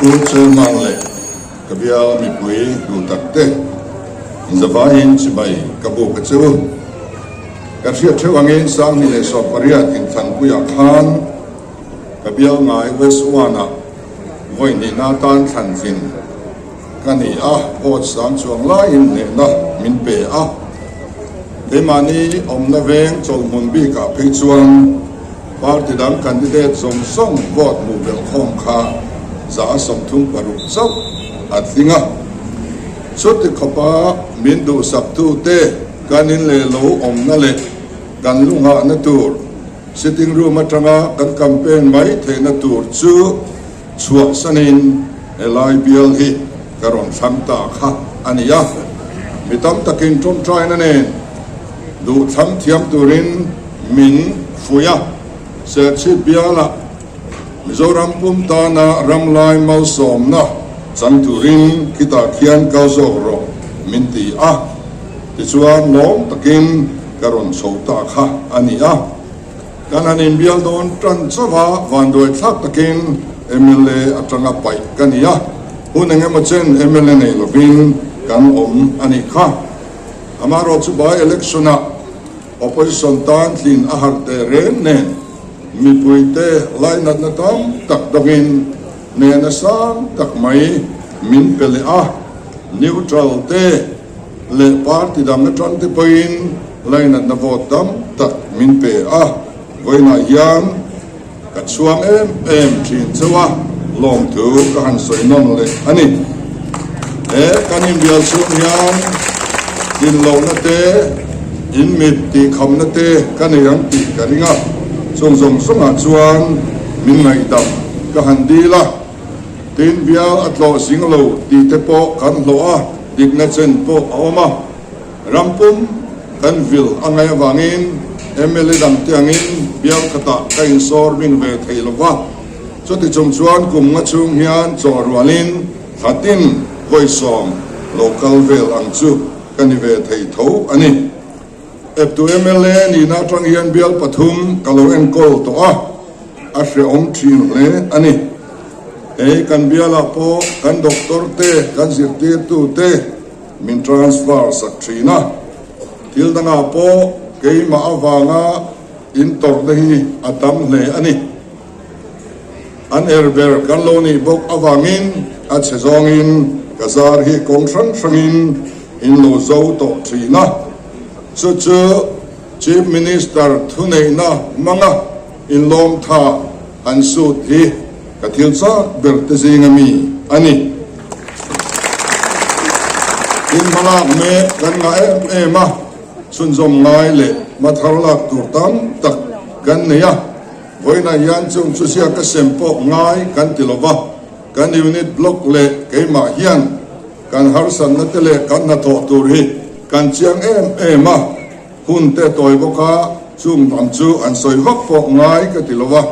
ดูเชื่อมันเลยกับยามีปุยดูตักเตะจะว่าเห็นสิบายกับบุกเจ้าการเชื่อเชื่อว่าเงินสร้างนี่เลยสอบปริยัติทันกุยาคานกับยาไงเวสวานะวันนี้นาตานทันสินกันนี่โอดสามช่วงไล่เนี่ยนะมินเปะเดมานีอมนาเวงจงมุนบีกับพิจวนปาร์ติดังคันดิเดตส่งส่งวอดมูเบลคงคาจะสมทุงปรุกเจ้าอัดลิงสุดที่ขบมินดูสับตูเตการนินเลโลอมนั่นเลยกันลุงหานตูร์สิติงรูมาจังกันแคมเปญไม่เทนตูร์จูชัวสนินเอลายเบียลฮีกรอนฟังตาค่ะอันนี้มิตรตะกินจนใจนั่นเองดูทำเทียมตุรินมินฟุยเสียชีวิตละมิโซรัมปุ่มตานะรำลายมาสมนะสันตุรินคิตาเขียนก้าวโซโรมินตีที่ชวนน้องตะกินกรอนโซตาค่ะอันนี้การอันนี้เบียลโดนจันทร์สวาวันโดยทักตะกินเอเมเลอัตรังไปกันนี้ผู้หนึ่งมาเช่นเอเมเลเนลวินกันอันนี้ค่ะอามาโรจุบายเอเล็กชันopposition ตานลินอาหารเตเรนเนมีปุยเตไลนัดนัดมตักดกินเนนสังตักไม่มินเปเลนิวทรัลเตเลปาร์ติดามนัดรันเตปอินไลนัดนโวตัมตักมินเปวันนายันกัดสวมชินเซวะลงถูกกันสวยนนเลยอันนี้กันยินเบียสุนยันดินลงนัดเตอินมิดตีคำนัดเตกันยังตีกันงะส่งชวนมินไงดับกันดีละตีนเบียอัตโลสิงโลตีเตโปกันโลดิกเนเซนโปเอามารำปุ่มกันวิลอังไงวางินเอเมเลดังเตียงินเบียขตะกันซอร์มินเวทเฮลวะสุดที่ชวนกุมงะชุงฮิอันจอรวาลินขัดินคอยสอมโลคอลเวลอังจูกันเวทเฮโตอันนี้ตัวเอเมเลนี่นาทางเฮียนเบียลปฐุมกะโลเอ็นโกลตัวอาเสียอมทีนเลยอันนี้กันเบียลโปกันด็อกเตอร์เตกันสิทธิตูเตมินทรานสเฟอร์สักทีนะทิลดังอาโปเกยมาอวางาอินตอร์เดฮีอัตมเลยอันนี้อันเอร์เบอร์กันโลนี่บอกอวางินอัดเชจองอินกษัตริย์ฮีกงชันชังอินอินโลโซโตทีนะสุดChief Minister ทุนเองนะมังอินลมท่าอันสุดที่กฐิลซาเบิร์ตซิงมีอันนี้อินมาลากเมกันงามาสุนจมง่ายเลยมาทารักตัวตั้มตักกันเนี่ยวันนั้นยันจงสุเสียกเซมโปง่ายกันติลวะกันยูนิตบล็อกเลยเกยมาเฮียนกันฮาร์สันนัตเลกันนัทตัวรีกันเชียงมาหุ่นเตะต่อยบกาซุ่มทำจูอันสวยวักฟอกง่ายกันติลวะ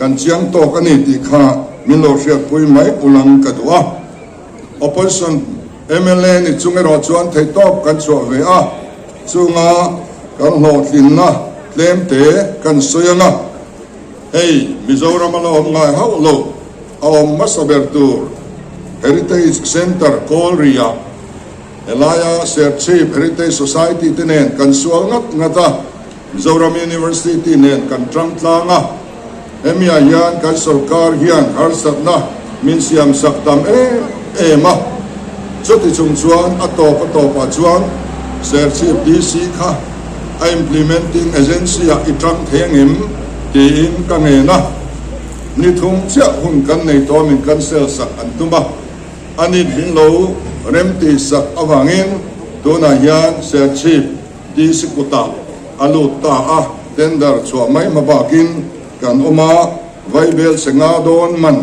กันเชียงโตกันนี่ที่ข้ามิโลเชียปุยไม่อุลังกันตัว opposition MLA นี่จุงเอรอจวนไทยตอบกันชัวเวจุงกันโหดลินนะเล่มเตะกันสวยนะมิโซรามาลอมง่ายฮาวโลเอามาสเบอร์ตูร์ Heritage Center โคเรียเอลายาเซอร์ชีฟ Heritage Society ที่เนี่ยกันสวงงัดมิโซราม University เนี่ยกันตรังตลางมีอายันกันสุรการเฮียนฮาร์สัตนะมินเซียมสักตามมาจุดที่ชุมชนอัตโตปัจจุบันเซอร์ชีฟดีซีค่ะ implementing agency อีตรังเทียงหิมตีอินกันเองนะนี่ทุ่งเจ้าหุ่นกันในตัวมินกันเซลสักอันตุบะอันนี้หินโลเริ่มตีสักอวังอินตัวนายานเซอร์ชีฟดีสิกุตาอาลุตาเทนเดอร์ชัวไม่มาบากินกันออกมาไวเบลเซงาโดนมัน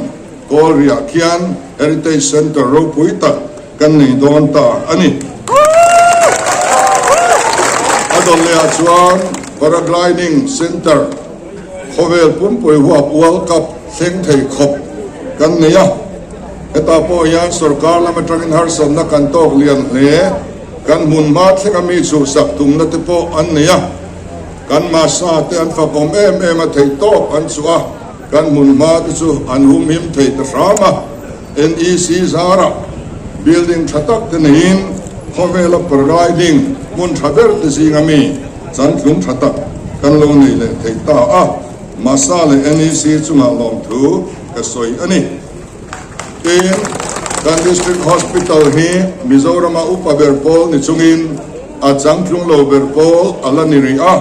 โกเรียคิอัน Heritage Center รูปุยตักกันในโดนตาอันนี้อดอลเลียชวน Paragliding Center ขเวลปุ่มปุยหัวปวลกับเซ็งไทยขบกันเนี่ยตาโปยันสุรการละมาจังอินฮาร์สันนักกันโตเลียนเล่กันมุนมาที่มีสุสักตุมนัตโปอันเนี่ยกันมาซาเตอันฝากอมมาไทยโตอันสัวกันมุนมาที่สุอันหุมหิมไทยตราม NEC Zara building thatak tenin khomela providing mun thaber te singami chan tlum thatak kan lo nei le theita a masale NEC chunga lom thu ka soi ani in kan district hospital hi Mizoram upa berpol ni chungin a chang tlung lo berpol alani ri a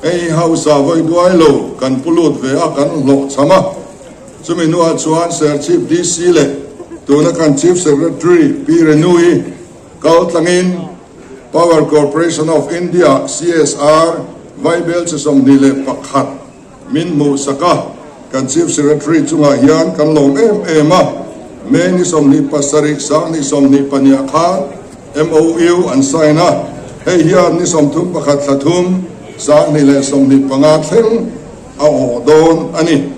ei hausa voi duai lo kan pulut ve a kan lo chama chumi nu a chuan ser chief DC le tuna kan chief secretary P Renui Kautlangin Power Corporation of India CSR Vaibel chisom nile pakhat min mu saka kan chief secretary chunga hian kan lom ema me ni som ni pasari sang ni som ni pania khan MOU an saina hei hian ni som thum pakhat thlathum sang ni le som ni panga thleng a odon ani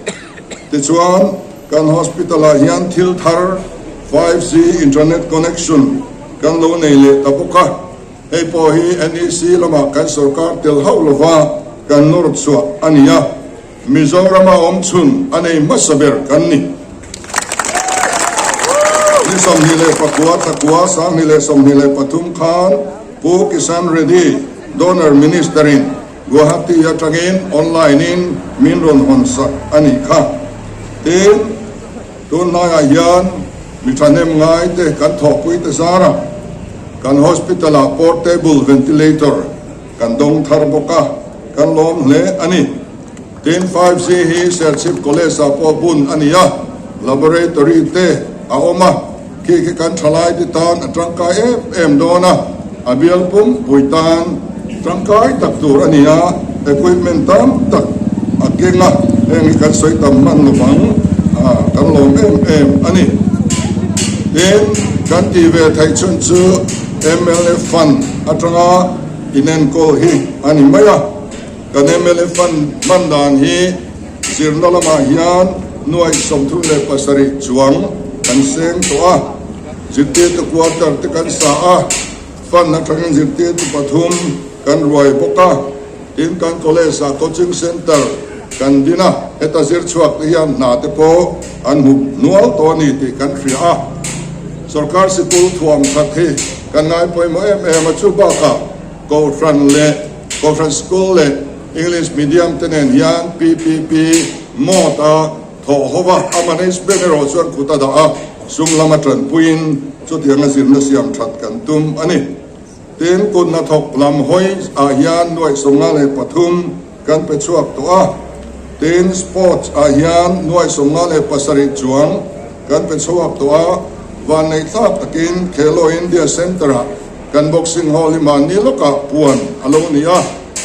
ti chuan kan hospital a hian thil thar 5G internet connection kan lo nei le tapuka hei po hi NEC lama kan sarkar tel haulova kan nur chua ania Mizoram om chun anei masaber kan ni ni som ni le pakwa takwa sang ni le som ni le pathum khan pu kisan ready donor ministerin Guwahati yatangin online in minron honsa ani kha tin tun na yan mitanem ngai te kan thopui te zara kan hospital a portable ventilator kan dong thar boka kan lom le ani tin 5G hi serchip college a po bun ania laboratory te a oma ki kan thalai ti tan atangka em dona abial pum puitan trangkai tak tur ania equipment tam tak akenga eng kan soi tam man lobang kan lom em ani den kan ti ve thai chun chu MLF fund atanga inen ko hi ani maya kan MLF fund mandan hi sirnalama hian nuai somthum le pasari chuang kan seng to a jitte to quarter te kan sa a fund atanga jitte to pathum kan ruai boka tin kan college a coaching center kan dina eta zir chuak hian na te po an hu nual to ni ti kan ria a sarkar sikul thuam thathi kan ngai poi mo em chu ba ka ko fran school le English medium tenen hian PPP mota tho hova amanis benero chuan khuta da a sum lama tran puin chu tianga zirna siam that kan tum ani tin kun na thok lam hoi a hian noi songa le pathum kan pe chuak to a tin sports a hian noi songa le pasari chuang kan pe chuak to a van nei thak takin Khelo India Center kan boxing hall man ni loka puan alo ni a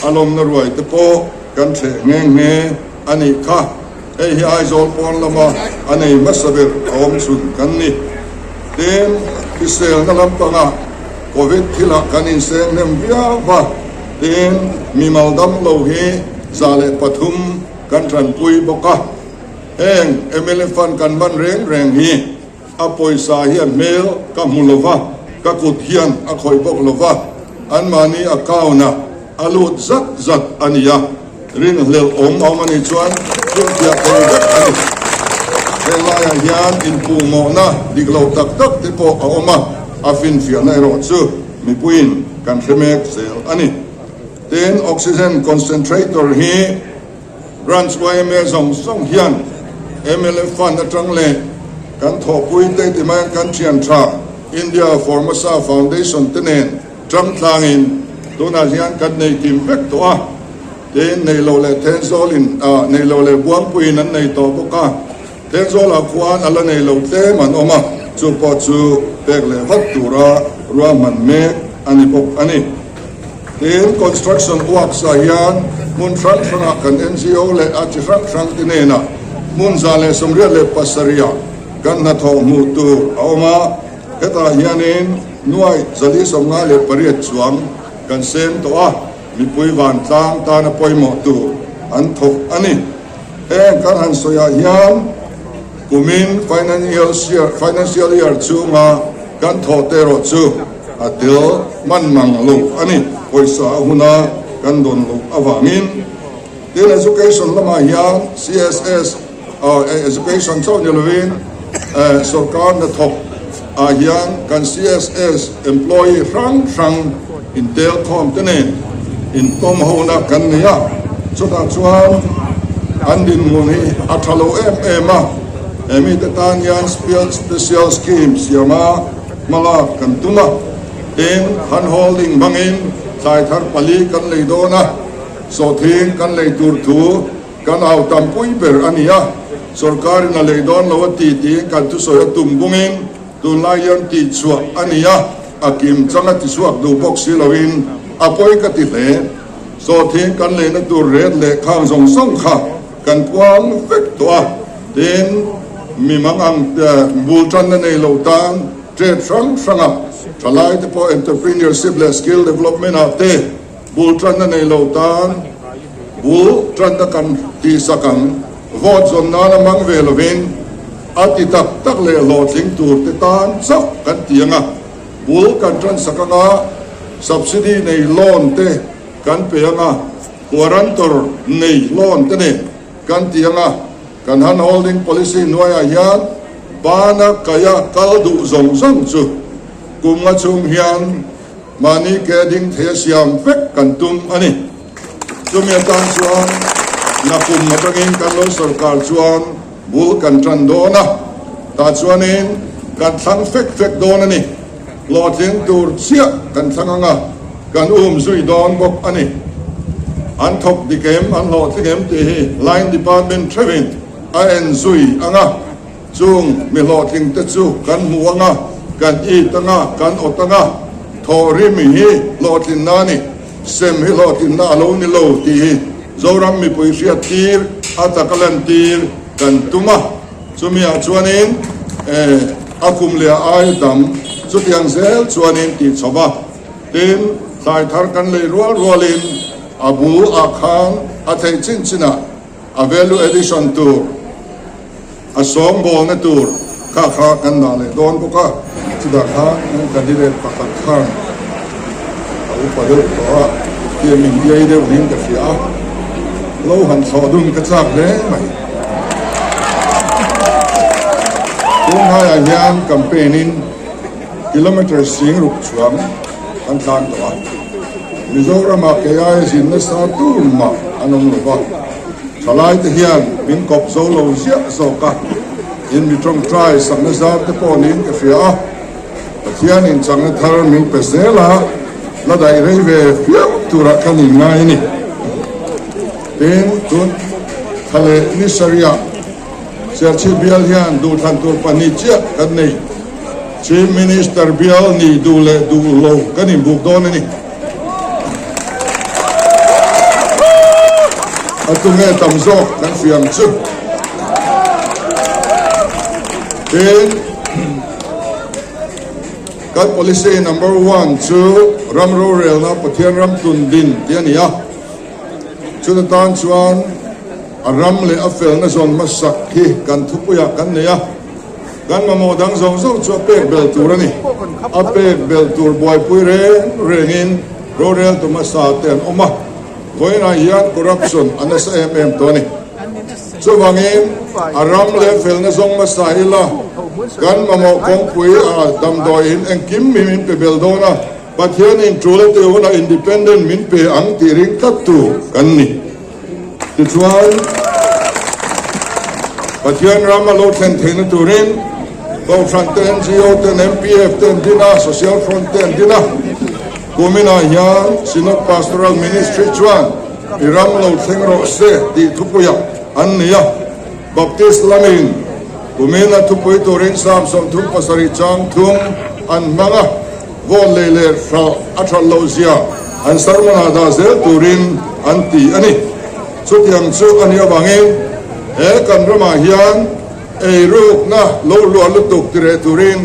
alom na ruai te po kan the ngeng nge ani kha ei hi ai zol pon lama ani masaber om sun kan ni tin kisel na lampanga COVID thila kanin seng nem bia ba tin mi maldam lo hi zale pathum kan tran pui boka eng MLF kan ban reng hi apoi sa hi mel ka mulova ka kut hian a khoi bok lova an mani akauna alut zat ania rin lel omani chuan tin dia ko ani elaya hian in pu mo na diglo tak te po a oma afin fian na ro chu mi puin kan remek sel ani ten oxygen concentrator hi branch way me song hian MLF fund atang le kan tho pui te ti ma kan chian tha India Formasa Foundation tenen tram tlangin tuna hian kan nei kim vek to a ten nei lo le tenzol in nei lo le buang puin an nei to boka tenzol a khuan ala nei lo te man oma chu po chu pek le vat tura ruwa man me ani pok ani in construction works a hian mun tran kan NGO le a chi rang tinena mun za le somria le pasaria kan na tho mu tu oma heta hianin nuai zali somnga le pariat chuang kan sem to a mi pui van tlang ta na poi mo tu an thok ani kan han soya hian kumin financial year chunga kan tho te ro chu atil man mang lo ani poisa huna kan don lo awangin tin education lama hian CSS education chaw ni lovin ส่วนการนัทบอาเฮียนกัน CSS employee รังอินเตลคอมเตเนอินคอมโฮนักกันเนี่ยสุดท้ายชวนอันดินมุนีอัตโลมามีแต่ตานยัน special schemes ยามาลากันตุมาเต็นฮันโฮลดิ้งบังอินสายทาร์ปลีกันเลยโดนะโซทิงกันเลยตูร์ทูกันเอาตำปุยเปอร์อันนี้สุรการนั่นเลยโดนลวตีกันทุสอยตุ่มบุงอินตุลายันติชัวอันนี้อากิมจังติชัวดูบ็อกซิลวินอภัยกันติเลโซทิงกันเลยนัตูเรดเลข้างส่งข้ากันกวางเฟกตัวเต็นมีมังอังบูจันในโลตันเทรดสังทลายที่พอ entrepreneurship และ skill development อาเตบูจันในโลตันบูจันกันที่สักังวอดจนนานามังเวลวินอาทิตย์ตักเลยโลทิ้งตัวติตานสักกันเตียงบูกันจันสักังsubsidy ในโลนเตกันเปียงguarantor ในโลนเตเนกันเตียงกันฮัน holding policy หน่วยอายันบานักกายกัลดูซงจูกุมชุมเฮียนมานีแกดิ้งเทียสยามเฟกกันตุมอันนี้จุมีตังชวนนักกุมมาตั้งอินกันลสการชวนบุลกันจันโดนะตาชวนอินกันทั้งเฟกโดนอันนี้หลอดเสียงตูร์เสียกันทั้งกันซุยโดนบอกอันนี้อันทบดิเกมอันหลอดดิเกมที่ line department trainingอันซุยจุงมีหลอดทิ้งเตจูกันมัวกันอีตังกันอตังทอริมีฮีหลอดทิ้งนานี่เซมฮีหลอดทิ้งนาโลนี่โลตีโจรัมมีปุยเสียตีร์อัตกลันตีร์กันตุมาจุมีอาชวนินอาคุมเลียไอตัมจุดยังเซลชวนินติดสบะตินสายทาร์กันเลยรัวลินอาบูอาคานอาเทจินชินะอาเวลูเอดิชันตูอาสองบอลนตูร์ข้ากันนั่นเลยโดนพวกจุดข้านั่นกันที่เรียกปักข้างเอาไปเดี๋ยวตัวเดี๋ยวมีเดี๋ยวนิ่งกับเสียเราหันสอดุนกระซับเลยไหมตรงให้อาญาแคมเปญกิโลเมตรสิงรุกชวมอันทางตัวมิโซรามาเกียร์สินนัสาตุมาอันนั้นหรือเปล่าสลายที่เฮียนมินกบโซโลเสียโซกะยินมิตรองทรายสังเกตที่ปอนินกับเฟียแต่เฮียนอินสังเกตทาร์มินเปเซล่าแล้วได้เรื่องเฟียตุระกันยังไงนี่เป็นตุนทะเลนิสเรียเสียชีบิลเฮียนดูทันตัวปนิจกันนี่ชีมินิสเตอร์บิลนี่ดูโลกันนี่บุกโดนนี่ตุเมตัมโซกันเฟียงซึเป็นการ policy number 1 2รัมโรเรลนะปะเทียนรัมตุนดินเทียนี่ชุดตานชวนรัมเลอเฟลนะซอนมาสักที่กันทุกอย่างกันเนี่ยกันมาโมดังส่งชัวเป็กเบลตูร์นี่อเป็กเบลตูร์บอยปุยเรงนโรเรลตุมาสาเตนออกมาโวยนายันคอร์รัปชันอันนั้นตัวนี้ส่วนบางเองอารามเลเฟลนั้นส่งมาสายละกันมาโมกงปุยดำดอยอินเองคิมมินเปเบลโดนะปัจจัยนี้จูเลตเอวนะอินดิเพนเดนต์มินเปอังตีริงกัตตุกันนี่ที่ชวนปัจจัยรามาโลเทนเทนตูรินก็ฟรันเตนซีโอเทน MPF เทนดินาโซเชียลฟรอนเทนดินากุมินายันซินอพาสตอรัลมินิสทรีชวนอิรามโลเทงโรเซดีทุกอย่างอันนี้บัพติสลามินกุมินาทุกอย่างตัวรินสามสมทุกภาษาริจังทุงอันมังะวอลเลเลฟราอัตโลเซียอันสารมันอาดาเซตัวรินอันตีอันนี้สุดยังสุดอันนี้บางเองกันรมาฮิยันรูปนะโลลัวลุตุกติเรตุริน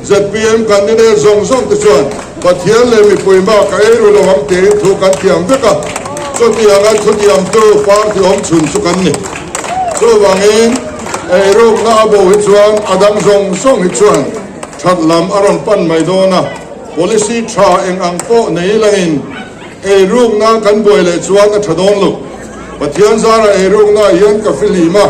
ZPM กันนี่เนี่ยส่งติชวนปัจจัยเลยมีปุยมากรูลวังเตะถูกกันเทียมเวกะสุดยังตัวฟาร์ที่อมชุนสุกันนี่สุดบางเองรูปนะอโบหิชวนอดังส่งหิชวนชัดลำอารมณ์ปั้นไม่โดนนะ policy ชาเองอังโปในเลยรูปนะกันบ่อยเลยชวนนะชดอนลุปัจจัยสาระรูปนะยันกับฟิลิมา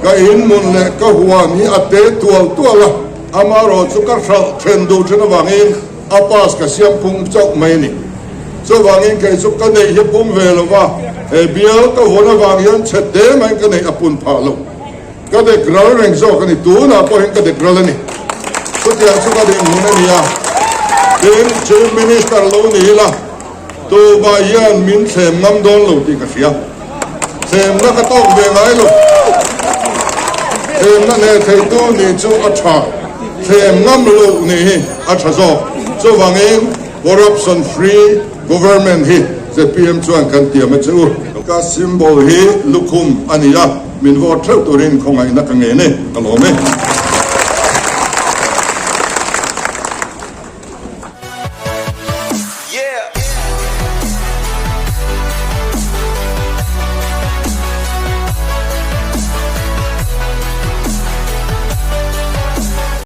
ก็อินมุนเลก็หัวมีอัตเตตัวละอามารอสุกัสเทรนดูชนะวังอินอาปัสกับเสียงพุงเจ้าไม่นี่สวังอินเคยสุกันในญี่ปุ่นเวลว่าเบียร์ก็หัววังยันเฉดเดมันกันในอปุนพาลุก็เด็กเราเร่งโซกันในตัวนะพอเห็นก็เด็กเราเลยนี่สุดยอดสุดยอดมุนนี่อ่ะเดินชีฟมินิสเตอร์ลูนี่ละตัวบายันมินเซมน้ำโดนลูกที่กระเสียเซมแล้วก็ต้องเบี่ยงไงลูกเซมนั่นเนี่ยเทตัวนี่จูอัชชาเซมน้ำลูกนี่อัชชาโซสวังอิน corruption free government ฮีจะพีเอ็มชวนกันเตรียมมาจูก็สิมโบลฮีลุคุมอันนี้ละมินวอเตอร์ตัวรินคงไงนักเงี้ยเนี่ยกันหรอไหม